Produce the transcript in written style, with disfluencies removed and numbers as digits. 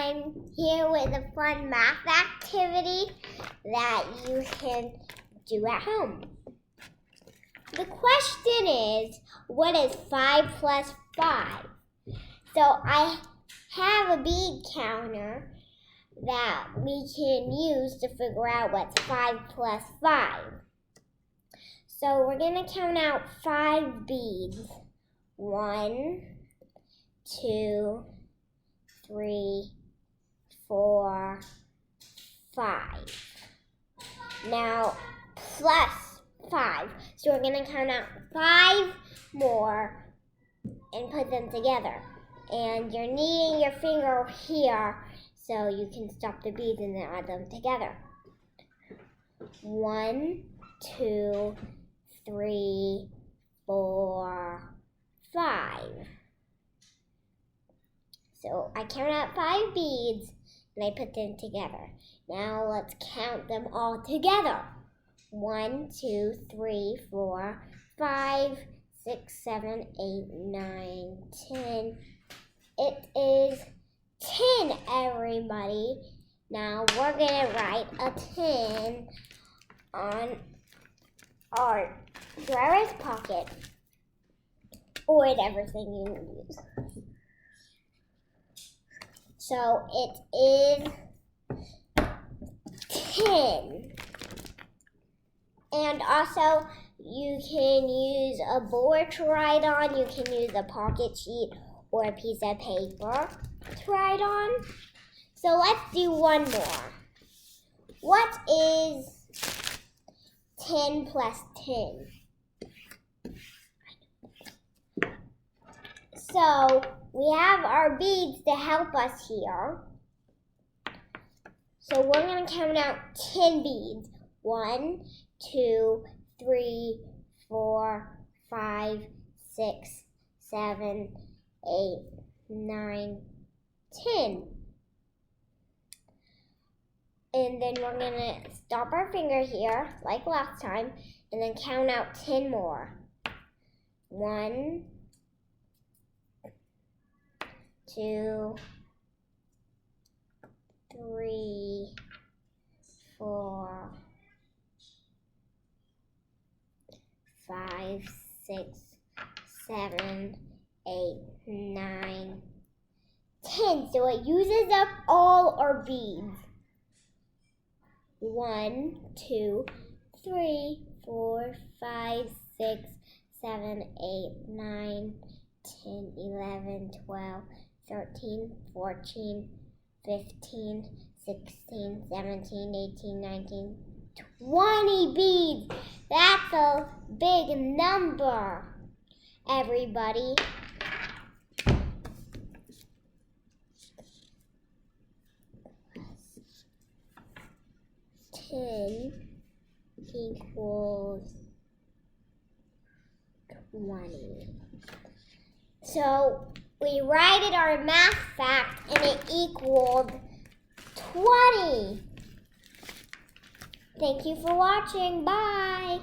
I'm here with a fun math activity that you can do at home. The question is, what is 5 plus 5? So I have a bead counter that we can use to figure out what's 5 plus 5. So we're going to count out 5 beads. 1, 2, 3, 4, 5. Now, plus 5. So we're going to count out 5 more and put them together. And you're kneading your finger here so you can stop the beads and then add them together. 1, 2, 3, 4, 5. So I count out 5 beads and I put them together. Now let's count them all together. 1, 2, 3, 4, 5, 6, 7, 8, 9, 10. It is 10, everybody. Now we're going to write a 10 on our driver's pocket or everything you use. So it is 10. And also you can use a board to write on. You can use a pocket sheet or a piece of paper to write on. So let's do one more. What is 10 plus 10? So we have our beads to help us here. So we're going to count out 10 beads. 1, 2, 3, 4, 5, 6, 7, 8, 9, 10. And then we're going to stop our finger here, like last time, and then count out 10 more. 1, 2, 3, 4, 5, 6, 7, 8, 9, 10. So it uses up all our beads. 1, 2, 3, 4, 5, 6, 7, 8, 9, 10, 11, 12, 13, 14, 15, 16, 17, 18, 19, 20 beads. That's a big number, everybody. 10 equals 20. So we write our math fact and it equaled 20. Thank you for watching. Bye.